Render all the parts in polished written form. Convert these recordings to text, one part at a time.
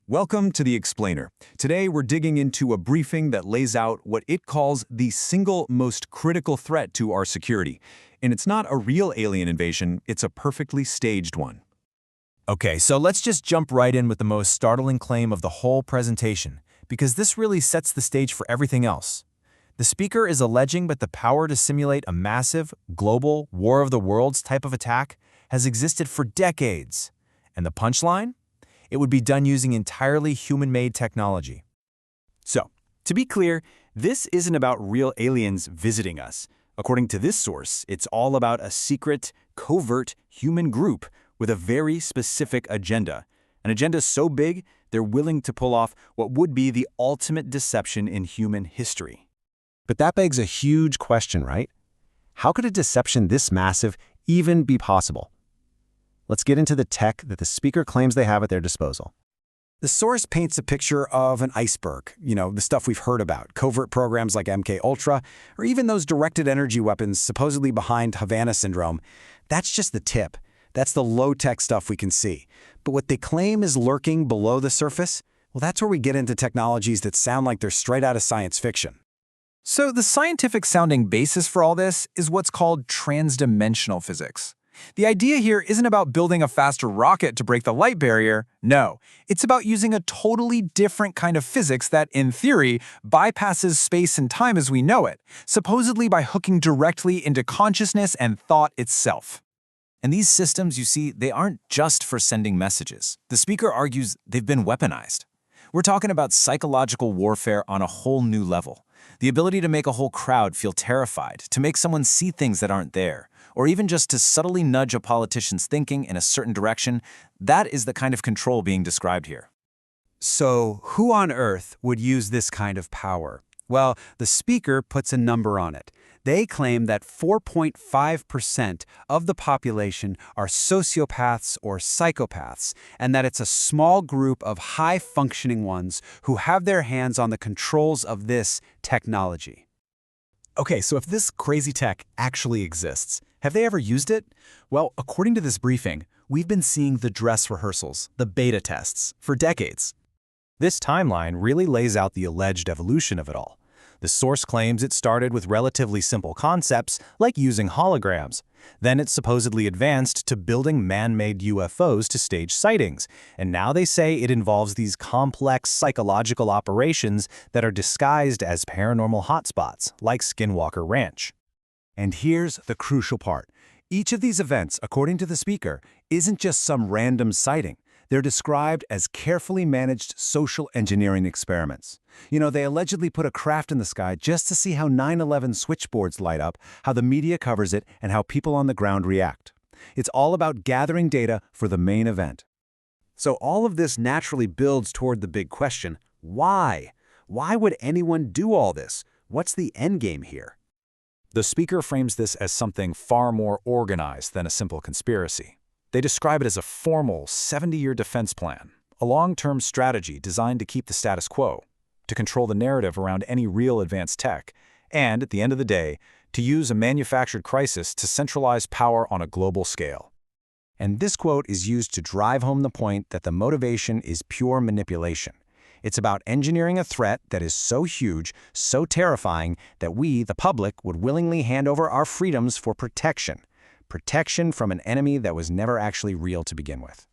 Welcome to The Explainer. Today we're digging into a briefing that lays out what it calls the single most critical threat to our security. And it's not a real alien invasion, it's a perfectly staged one. Okay, so let's just jump right in with the most startling claim of the whole presentation, because this really sets the stage for everything else. The speaker is alleging that the power to simulate a massive, global, War of the Worlds type of attack has existed for decades. And the punchline? It would be done using entirely human-made technology. So, to be clear, this isn't about real aliens visiting us. According to this source, it's all about a secret, covert human group with a very specific agenda. An agenda so big, they're willing to pull off what would be the ultimate deception in human history. But that begs a huge question, right? How could a deception this massive even be possible? Let's get into the tech that the speaker claims they have at their disposal. The source paints a picture of an iceberg, the stuff we've heard about, covert programs like MK-Ultra, or even those directed energy weapons supposedly behind Havana Syndrome. That's just the tip. That's the low-tech stuff we can see. But what they claim is lurking below the surface, well, that's where we get into technologies that sound like they're straight out of science fiction. So the scientific-sounding basis for all this is what's called transdimensional physics. The idea here isn't about building a faster rocket to break the light barrier. No, it's about using a totally different kind of physics that, in theory, bypasses space and time as we know it, supposedly by hooking directly into consciousness and thought itself. And these systems, you see, they aren't just for sending messages. The speaker argues they've been weaponized. We're talking about psychological warfare on a whole new level. The ability to make a whole crowd feel terrified, to make someone see things that aren't there, or even just to subtly nudge a politician's thinking in a certain direction, that is the kind of control being described here. So, who on earth would use this kind of power? Well, the speaker puts a number on it. They claim that 4.5% of the population are sociopaths or psychopaths, and that it's a small group of high-functioning ones who have their hands on the controls of this technology. Okay, so if this crazy tech actually exists, have they ever used it? Well, according to this briefing, we've been seeing the dress rehearsals, the beta tests, for decades. This timeline really lays out the alleged evolution of it all. The source claims it started with relatively simple concepts like using holograms. Then it supposedly advanced to building man-made UFOs to stage sightings. And now they say it involves these complex psychological operations that are disguised as paranormal hotspots, like Skinwalker Ranch. And here's the crucial part. Each of these events, according to the speaker, isn't just some random sighting. They're described as carefully managed social engineering experiments. They allegedly put a craft in the sky just to see how 9/11 switchboards light up, how the media covers it, and how people on the ground react. It's all about gathering data for the main event. So all of this naturally builds toward the big question, why? Why would anyone do all this? What's the end game here? The speaker frames this as something far more organized than a simple conspiracy. They describe it as a formal 70-year defense plan, a long-term strategy designed to keep the status quo, to control the narrative around any real advanced tech, and, at the end of the day, to use a manufactured crisis to centralize power on a global scale. And this quote is used to drive home the point that the motivation is pure manipulation. It's about engineering a threat that is so huge, so terrifying, that we, the public, would willingly hand over our freedoms for protection. Protection from an enemy that was never actually real to begin with.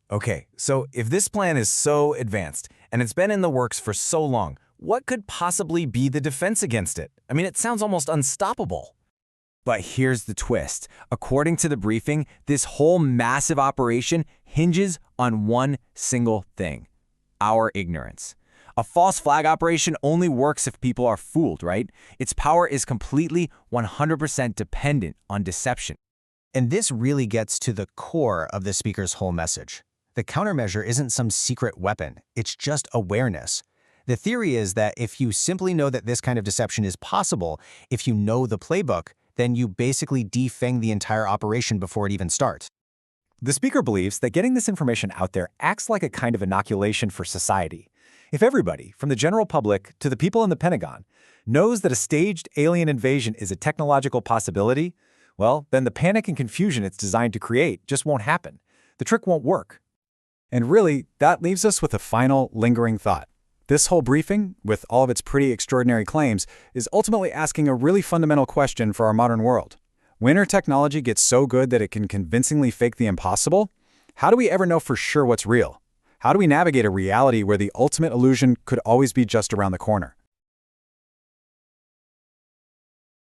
Okay, so if this plan is so advanced, and it's been in the works for so long, what could possibly be the defense against it? I mean, it sounds almost unstoppable. But here's the twist. According to the briefing, this whole massive operation hinges on one single thing: our ignorance. A false flag operation only works if people are fooled, right? Its power is completely 100% dependent on deception. And this really gets to the core of the speaker's whole message. The countermeasure isn't some secret weapon, it's just awareness. The theory is that if you simply know that this kind of deception is possible, if you know the playbook, then you basically defang the entire operation before it even starts. The speaker believes that getting this information out there acts like a kind of inoculation for society. If everybody, from the general public to the people in the Pentagon, knows that a staged alien invasion is a technological possibility, well, then the panic and confusion it's designed to create just won't happen. The trick won't work. And really, that leaves us with a final, lingering thought. This whole briefing, with all of its pretty extraordinary claims, is ultimately asking a really fundamental question for our modern world. When our technology gets so good that it can convincingly fake the impossible, how do we ever know for sure what's real? How do we navigate a reality where the ultimate illusion could always be just around the corner?